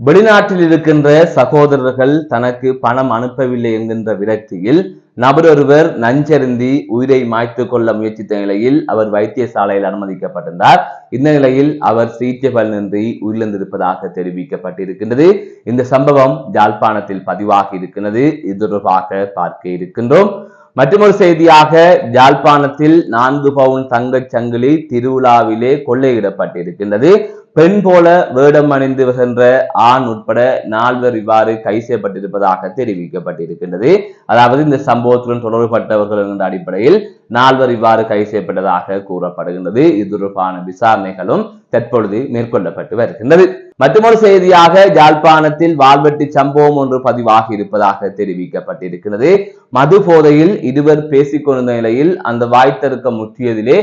வெளிநாட்டில் இருக்கின்ற சகோதரர்கள் தனக்கு பணம் அனுப்பவில்லை என்கின்ற விரக்தியில் நபரொருவர் நஞ்சருந்தி உயிரை மாய்த்து கொள்ள முயற்சித்த நிலையில் அவர் வைத்தியசாலையில் அனுமதிக்கப்பட்டிருந்தார். இந்த நிலையில் அவர் சிகிச்சை பலனின்றி உயிரிழந்திருப்பதாக தெரிவிக்கப்பட்டிருக்கின்றது. இந்த சம்பவம் யாழ்ப்பாணத்தில் பதிவாகி இருக்கிறது. இது தொடர்பாக பார்க்க இருக்கின்றோம். மற்றொரு செய்தியாக யாழ்ப்பாணத்தில் 4 பவுன் தங்கச் சங்கிலி திருவிழாவிலே கொள்ளையிடப்பட்டிருக்கின்றது. பெண் போல வேடம் அணிந்து வருகின்ற ஆண் உட்பட 4 இவ்வாறு கை செய்யப்பட்டிருப்பதாக தெரிவிக்கப்பட்டிருக்கின்றது. அதாவது இந்த சம்பவத்துடன் தொடர்புபட்டவர்கள் என்ற அடிப்படையில் 4 இவ்வாறு கை செய்யப்பட்டதாக கூறப்படுகின்றது. இது தொடர்பான விசாரணைகளும் தற்பொழுது மேற்கொள்ளப்பட்டு வருகின்றது. மற்றொரு செய்தியாக யாழ்ப்பாணத்தில் வாள்வெட்டி சம்பவம் ஒன்று பதிவாகி இருப்பதாக தெரிவிக்கப்பட்டிருக்கிறது. மது போதையில் இருவர் பேசிக் கொண்டிருந்த நிலையில் அந்த வாய்த்தருக்க முற்றியதிலே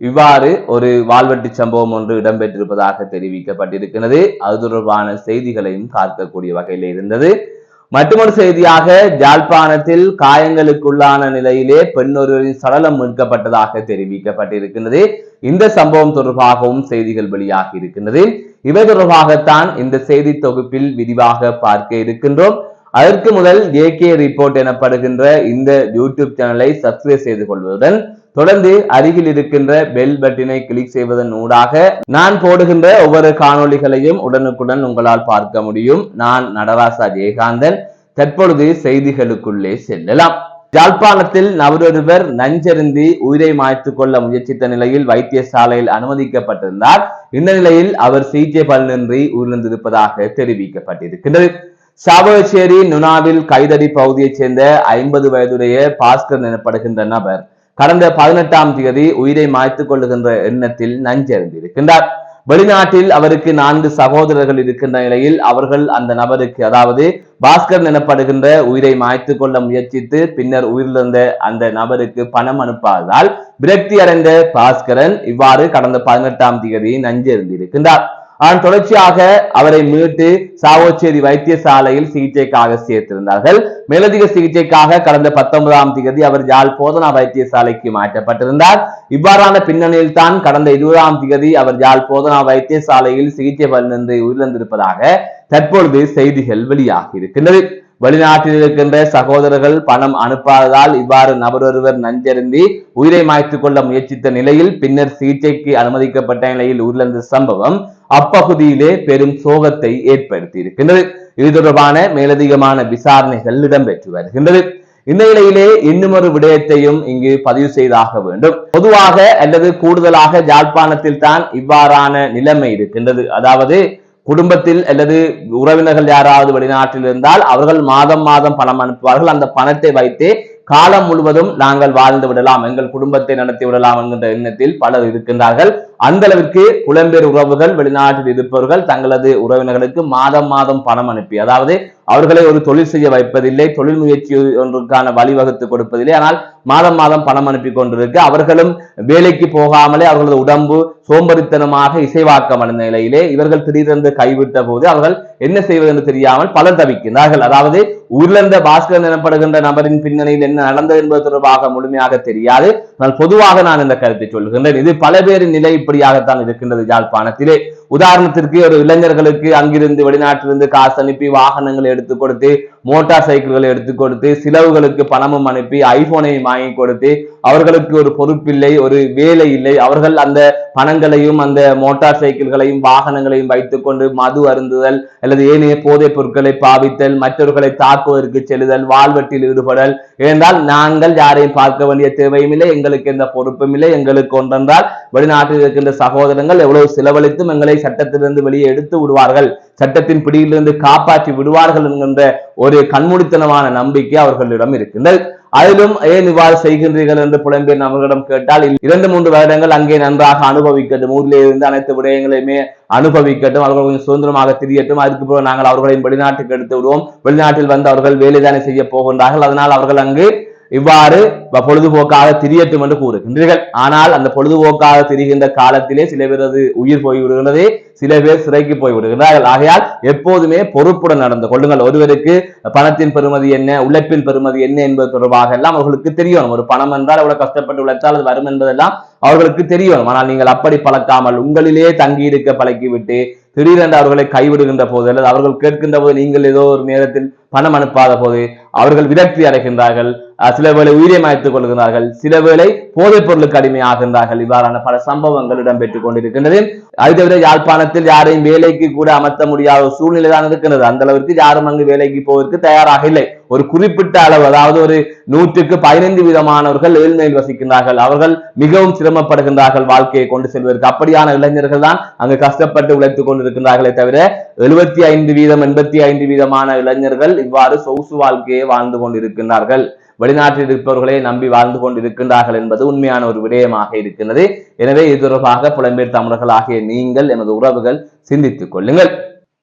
இவ்வாறு ஒரு வாள்வெட்டி சம்பவம் ஒன்று இடம்பெற்றிருப்பதாக தெரிவிக்கப்பட்டிருக்கிறது. அது தொடர்பான செய்திகளையும் பார்க்கக்கூடிய வகையில் இருந்தது. மற்றொரு செய்தியாக யாழ்ப்பாணத்தில் காயங்களுக்குள்ளான நிலையிலே பெண் ஒருவரின் சடலம் மீட்கப்பட்டதாக தெரிவிக்கப்பட்டிருக்கிறது. இந்த சம்பவம் தொடர்பாகவும் செய்திகள் வெளியாகி இருக்கின்றது. இவை தொடர்பாகத்தான் இந்த செய்தி தொகுப்பில் விரிவாக பார்க்க இருக்கின்றோம். அதற்கு முதல் AK ரிப்போர்ட் எனப்படுகின்ற இந்த யூடியூப் சேனலை சப்ஸ்கிரைப் செய்து கொள்வதுடன் தொடர்ந்து அருகில் இருக்கின்ற பெல் பட்டனை கிளிக் செய்வதன் ஊடாக நான் போடுகின்ற ஒவ்வொரு காணொளிகளையும் உடனுக்குடன் உங்களால் பார்க்க முடியும். நான் நடராசா ஜெயகாந்தன். தற்பொழுது செய்திகளுக்குள்ளே செல்லலாம். யாழ்ப்பாணத்தில் நபரொருவர் நஞ்சருந்தி உயிரை மாய்த்து கொள்ள முயற்சித்த நிலையில் வைத்தியசாலையில் அனுமதிக்கப்பட்டிருந்தார். இந்த நிலையில் அவர் சிகிச்சை பலனின்றி உயிரிழந்திருப்பதாக தெரிவிக்கப்பட்டிருக்கிறது. சாவகச்சேரி நுணாவில் கைதடி பகுதியைச் சேர்ந்த 50 வயதுடைய பாஸ்கர் எனப்படுகின்ற நபர் கடந்த 18ஆம் தேதி உயிரை மாய்த்துக் கொள்ளுகின்ற எண்ணத்தில் நஞ்சருந்திருக்கின்றார். வெளிநாட்டில் அவருக்கு 4 சகோதரர்கள் இருக்கின்ற நிலையில் அவர்கள் அந்த நபருக்கு, அதாவது பாஸ்கர் எனப்படுகின்ற உயிரை மாய்த்து கொள்ள முயற்சித்து பின்னர் உயிரிழந்த அந்த நபருக்கு பணம் அனுப்பாததால் விரக்தி அடைந்த பாஸ்கரன் இவ்வாறு கடந்த 18ஆம் தேதி நஞ்சருந்திருக்கின்றார். அதன் தொடர்ச்சியாக அவரை மீட்டு சாவகச்சேரி வைத்தியசாலையில் சிகிச்சைக்காக சேர்த்திருந்தார்கள். மேலதிக சிகிச்சைக்காக கடந்த 19ஆம் தேதி அவர் யாழ் போதனா வைத்தியசாலைக்கு மாற்றப்பட்டிருந்தார். இவ்வாறான பின்னணியில் தான் கடந்த 20ஆம் தேதி அவர் யாழ் போதனா வைத்தியசாலையில் சிகிச்சை பலனின்றி உயிரிழந்திருப்பதாக தற்பொழுது செய்திகள் வெளியாகி இருக்கின்றது. வெளிநாட்டில் இருக்கின்ற சகோதரர்கள் பணம் அனுப்பாததால் இவ்வாறு நபரொருவர் நஞ்சருந்தி உயிரை மாய்த்துக் கொள்ள முயற்சித்த நிலையில் பின்னர் சிகிச்சைக்கு அனுமதிக்கப்பட்ட நிலையில் உயிரிழந்த சம்பவம் அப்பகுதியிலே பெரும் சோகத்தை ஏற்படுத்தி இருக்கின்றது. இது தொடர்பான மேலதிகமான விசாரணைகள் இடம்பெற்று வருகின்றது. இந்த நிலையிலே இன்னும் ஒரு விடயத்தையும் இங்கு பதிவு செய்தாக வேண்டும். பொதுவாக அல்லது கூடுதலாக யாழ்ப்பாணத்தில் தான் இவ்வாறான நிலைமை இருக்கின்றது. அதாவது குடும்பத்தில் அல்லது உறவினர்கள் யாராவது வெளிநாட்டில் இருந்தால் அவர்கள் மாதம் மாதம் பணம் அனுப்புவார்கள். அந்த பணத்தை வைத்தே காலம் முழுவதும் நாங்கள் வாழ்ந்து விடலாம், எங்கள் குடும்பத்தை நடத்தி விடலாம் என்கின்ற எண்ணத்தில் பலர் இருக்கின்றார்கள். அந்த அளவிற்கு புலம்பெயர் உறவுகள் வெளிநாட்டில் இருப்பவர்கள் தங்களது உறவினர்களுக்கு மாதம் மாதம் பணம் அனுப்பி, அதாவது அவர்களை ஒரு தொழில் செய்ய வைப்பதில்லை, தொழில் முயற்சி ஒன்றுக்கான வழிவகுத்து கொடுப்பதில்லை, ஆனால் மாதம் மாதம் பணம் அனுப்பி கொண்டிருக்க அவர்களும் வேலைக்கு போகாமலே அவர்களது உடம்பு சோம்பரித்தனமாக இசைவாக்கம் அடைந்த நிலையிலே இவர்கள் திடீரென்று கைவிட்ட போது அவர்கள் என்ன செய்வது என்று தெரியாமல் பலர் தவிக்கின்றார்கள். அதாவது உயிரிழந்த பாஸ்கரன் எனப்படுகின்ற நபரின் பின்னணியில் என்ன நடந்தது என்பது தொடர்பாக முழுமையாக தெரியாது. ஆனால் பொதுவாக நான் இந்த கருத்தை சொல்கின்றேன். இது பல பேரின் நிலை இப்படியாகத்தான் இருக்கின்றது யாழ்ப்பாணத்திலே. உதாரணத்திற்கு ஒரு இளைஞர்களுக்கு அங்கிருந்து வெளிநாட்டிலிருந்து காசு அனுப்பி வாகனங்களை எடுத்துக் கொடுத்து, மோட்டார் சைக்கிள்களை எடுத்துக் கொடுத்து, சிலவுகளுக்கு பணமும் அனுப்பி, ஐபோனையும் வாங்கி கொடுத்து, அவர்களுக்கு ஒரு பொறுப்பில்லை, ஒரு வேலை இல்லை, அவர்கள் அந்த பணங்களையும் அந்த மோட்டார் சைக்கிள்களையும் வாகனங்களையும் வைத்துக் கொண்டு மது அருந்துதல் அல்லது ஏனைய போதைப் பொருட்களை பாவித்தல், மற்றவர்களை தாக்குவதற்கு செல்லுதல், வாழ்வெட்டில் ஈடுபடல். ஏனென்றால் நாங்கள் யாரையும் பார்க்க வேண்டிய தேவையும் இல்லை, எங்களுக்கு எந்த பொறுப்பும் இல்லை. எங்களுக்கு ஒன்றென்றால் வெளிநாட்டில் இருக்கின்ற சகோதரங்கள் எவ்வளவு செலவழித்தும் எங்களை சட்டத்திலிருந்து வெளியே எடுத்து விடுவார்கள், சட்டத்தின் பிடியிலிருந்து காப்பாற்றி விடுவார்கள் என்கின்ற ஒரு கண்மூடித்தனமான நம்பிக்கை அவர்களிடம் இருக்கின்றது. அதிலும் ஏன் இவ்வாறு செய்கின்றீர்கள் என்று புலம்பெயர் நபர்களிடம் கேட்டால் 2-3 வருடங்கள் அங்கே நன்றாக அனுபவிக்கட்டும், ஊரிலே இருந்து அனைத்து விடயங்களையுமே அனுபவிக்கட்டும், அவர்கள் கொஞ்சம் சுதந்திரமாக திரியட்டும், அதுக்கு பிறகு நாங்கள் அவர்களின் வெளிநாட்டுக்கு எடுத்து விடுவோம், வெளிநாட்டில் வந்து அவர்கள் வேலைதானே செய்ய போகின்றார்கள், அதனால் அவர்கள் அங்கு இவ்வாறு பொழுதுபோக்காக திரியட்டும் என்று கூறுகின்றீர்கள். ஆனால் அந்த பொழுதுபோக்காக திரிகின்ற காலத்திலே சில பேரது உயிர் போய்விடுகின்றது, சில பேர் சிறைக்கு போய்விடுகிறார்கள். ஆகையால் எப்போதுமே பொறுப்புடன் நடந்து கொள்ளுங்கள். ஒருவருக்கு பணத்தின் பெருமதி என்ன, உழைப்பின் பெருமதி என்ன என்பது தொடர்பாக எல்லாம் அவர்களுக்கு தெரியணும். ஒரு பணம் என்றால் எவ்வளவு கஷ்டப்பட்டு உழைத்தால் அது வரும் என்பதெல்லாம் அவர்களுக்கு தெரியணும். ஆனால் நீங்கள் அப்படி பழக்காமல் உங்களிலே தங்கி இருக்க பழக்கிவிட்டு திடீரென்று அவர்களை கைவிடுகின்ற போது அல்லது அவர்கள் கேட்கின்ற போது நீங்கள் ஏதோ ஒரு நேரத்தில் பணம் அனுப்பாத போது அவர்கள் விரக்தி அடைகின்றார்கள், சில வேளை உயிரை மாய்த்துக் கொள்கிறார்கள், சில வேளை போதைப் பொருளுக்கு அடிமையாகின்றார்கள். இவ்வாறான பல சம்பவங்கள் இடம்பெற்றுக் கொண்டிருக்கின்றது. அது தவிர யாழ்ப்பாணத்தில் யாரையும் வேலைக்கு கூட அமர்த்த முடியாத ஒரு சூழ்நிலை தான் இருக்கின்றது. அந்த அளவிற்கு யாரும் அங்கு வேலைக்கு போவதற்கு தயாராக இல்லை. ஒரு குறிப்பிட்ட அளவு, அதாவது ஒரு 100க்கு 15% ஏழ்மையில் வசிக்கின்றார்கள். அவர்கள் மிகவும் சிரமப்படுகின்றார்கள் வாழ்க்கையை கொண்டு செல்வதற்கு. அப்படியான இளைஞர்கள் தான் அங்கு கஷ்டப்பட்டு உழைத்துக் கொண்டிருக்கின்றார்களே தவிர 75% 85% இளைஞர்கள் இவ்வாறு சொகுசு வாழ்க்கையை வாழ்ந்து கொண்டிருக்கின்றார்கள். வெளிநாட்டில் இருப்பவர்களை நம்பி வாழ்ந்து கொண்டிருக்கின்றார்கள் என்பது உண்மையான ஒரு விடயமாக இருக்கின்றது. எனவே இது தொடர்பாக புலம்பெயர் தமிழர்கள் ஆகிய நீங்கள், எனது உறவுகள், சிந்தித்துக் கொள்ளுங்கள்.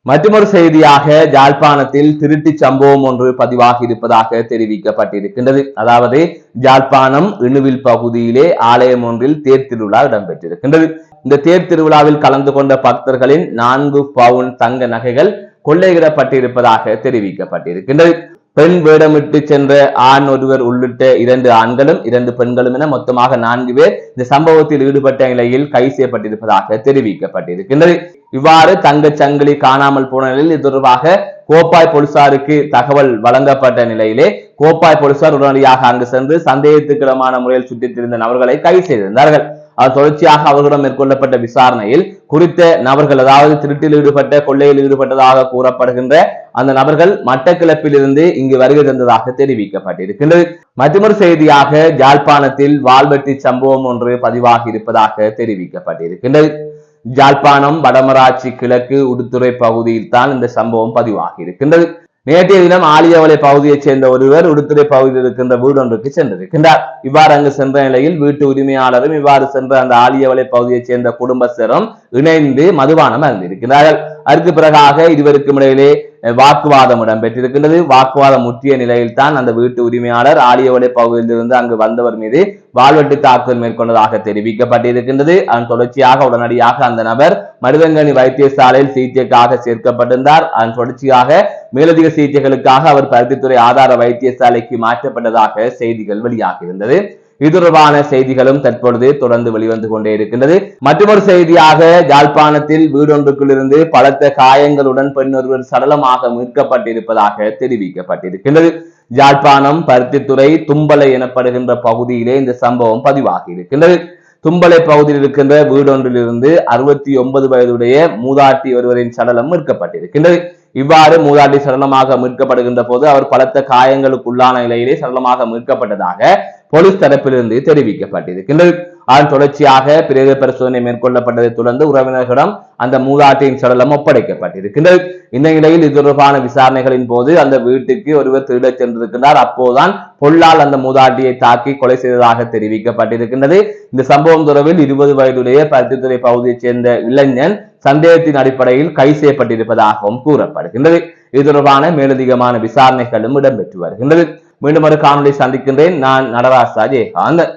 மற்றொரு செய்தியாக, யாழ்ப்பாணத்தில் திருட்டு சம்பவம் ஒன்று பதிவாகி இருப்பதாக தெரிவிக்கப்பட்டிருக்கின்றது. அதாவது யாழ்ப்பாணம் இணுவில் பகுதியிலே ஆலயம் ஒன்றில் தேர் திருவிழா இடம்பெற்றிருக்கின்றது. இந்த தேர் திருவிழாவில் கலந்து கொண்ட பக்தர்களின் 4 பவுன் தங்க நகைகள் கொள்ளையிடப்பட்டிருப்பதாக தெரிவிக்கப்பட்டிருக்கின்றது. பெண் வேடமிட்டு சென்ற ஆண் ஒருவர் உள்ளிட்ட 2 ஆண்களும் 2 பெண்களும் என மொத்தமாக 4 பேர் இந்த சம்பவத்தில் ஈடுபட்ட நிலையில் கைது செய்யப்பட்டிருப்பதாக தெரிவிக்கப்பட்டிருக்கின்றது. இவ்வாறு தங்கச் சங்கிலி காணாமல் போன நிலையில் இது தொடர்பாக கோப்பாய் போலீசாருக்கு தகவல் வழங்கப்பட்ட நிலையிலே கோப்பாய் போலீசார் உடனடியாக அங்கு சென்று சந்தேகத்துக்கிடமான முறையில் சுற்றித் திரிந்த நபர்களை கைது செய்திருந்தார்கள். அது தொடர்ச்சியாக அவர்களிடம் மேற்கொள்ளப்பட்ட விசாரணையில் குறித்த நபர்கள், அதாவது திருட்டில் ஈடுபட்ட, கொள்ளையில் ஈடுபட்டதாக கூறப்படுகின்ற அந்த நபர்கள் மட்டக்களப்பில் இருந்து இங்கு வருகை தந்ததாக தெரிவிக்கப்பட்டிருக்கின்றது. மற்றொரு செய்தியாக, யாழ்ப்பாணத்தில் வாள்வெட்டி சம்பவம் ஒன்று பதிவாகி இருப்பதாக தெரிவிக்கப்பட்டிருக்கின்றது. யாழ்ப்பாணம் வடமராட்சி கிழக்கு உடுத்துறை பகுதியில் தான் இந்த சம்பவம் பதிவாகி இருக்கின்றது. நேற்றைய தினம் ஆலியவளை பகுதியைச் சேர்ந்த ஒருவர் உடுத்துறை பகுதியில் இருக்கின்ற வீடு ஒன்றுக்கு சென்றிருக்கின்றார். இவ்வாறு அங்கு சென்ற நிலையில் வீட்டு உரிமையாளரும் இவ்வாறு சென்ற அந்த ஆலியவளை பகுதியைச் சேர்ந்த குடும்பஸ்தரும் இணைந்து மதுபானம் அருந்திருக்கிறார்கள். அதற்கு பிறகாக இருவருக்கும் இடையிலே வாக்குவாதம் இடம்பெற்றிருக்கின்றது. வாக்குவாதம் முற்றிய நிலையில் தான் அந்த வீட்டு உரிமையாளர் ஆலியவளை பகுதியில் இருந்து அங்கு வந்தவர் மீது வாள்வெட்டு தாக்குதல் மேற்கொண்டதாக தெரிவிக்கப்பட்டிருக்கின்றது. அதன் தொடர்ச்சியாக உடனடியாக அந்த நபர் மருதங்கனி வைத்தியசாலையில் சிகிச்சைக்காக சேர்க்கப்பட்டிருந்தார். அதன் தொடர்ச்சியாக மேலதிக சிகிச்சைகளுக்காக அவர் பருத்தித்துறை ஆதார வைத்தியசாலைக்கு மாற்றப்பட்டதாக செய்திகள் வெளியாகியிருந்தது. இது தொடர்பான செய்திகளும் தற்பொழுது தொடர்ந்து வெளிவந்து கொண்டே இருக்கின்றது. மற்றொரு செய்தியாக, யாழ்ப்பாணத்தில் வீடொன்றுக்குள் இருந்து பலத்த காயங்களுடன் பெண் ஒருவர் சடலமாக மீட்கப்பட்டிருப்பதாக தெரிவிக்கப்பட்டிருக்கின்றது. யாழ்ப்பாணம் பருத்தித்துறை தும்பலை எனப்படுகின்ற பகுதியிலே இந்த சம்பவம் பதிவாகி இருக்கின்றது. தும்பலை பகுதியில் இருக்கின்ற வீடொன்றிலிருந்து 69 வயதுடைய மூதாட்டி ஒருவரின் சடலம் மீட்கப்பட்டிருக்கின்றது. இவ்வாறு மூதாட்டி சடலமாக மீட்கப்படுகின்ற போது அவர் பலத்த காயங்களுக்குள்ளான நிலையிலே சடலமாக மீட்கப்பட்டதாக போலீஸ் தரப்பிலிருந்து தெரிவிக்கப்பட்டிருக்கின்றது. அதன் தொடர்ச்சியாக பிரேத பரிசோதனை மேற்கொள்ளப்பட்டதை தொடர்ந்து உறவினர்களிடம் அந்த மூதாட்டியின் சடலம் ஒப்படைக்கப்பட்டிருக்கின்றது. இந்த நிலையில் இது தொடர்பான விசாரணைகளின் போது அந்த வீட்டுக்கு ஒருவர் திருடச் சென்றிருக்கின்றார். அப்போதுதான் பொல்லால் அந்த மூதாட்டியை தாக்கி கொலை செய்ததாக தெரிவிக்கப்பட்டிருக்கின்றது. இந்த சம்பவம் தொடர்பில் 20 வயதுடைய பருத்தித்துறை பகுதியைச் சேர்ந்த இளைஞன் சந்தேகத்தின் அடிப்படையில் கைது செய்யப்பட்டிருப்பதாகவும் கூறப்படுகின்றது. இது தொடர்பான மேலதிகமான விசாரணைகளும் இடம்பெற்று வருகின்றது. மீண்டும் ஒரு காணொலி சந்திக்கின்றேன். நான் நடராஜா ஜெயகாந்தன்.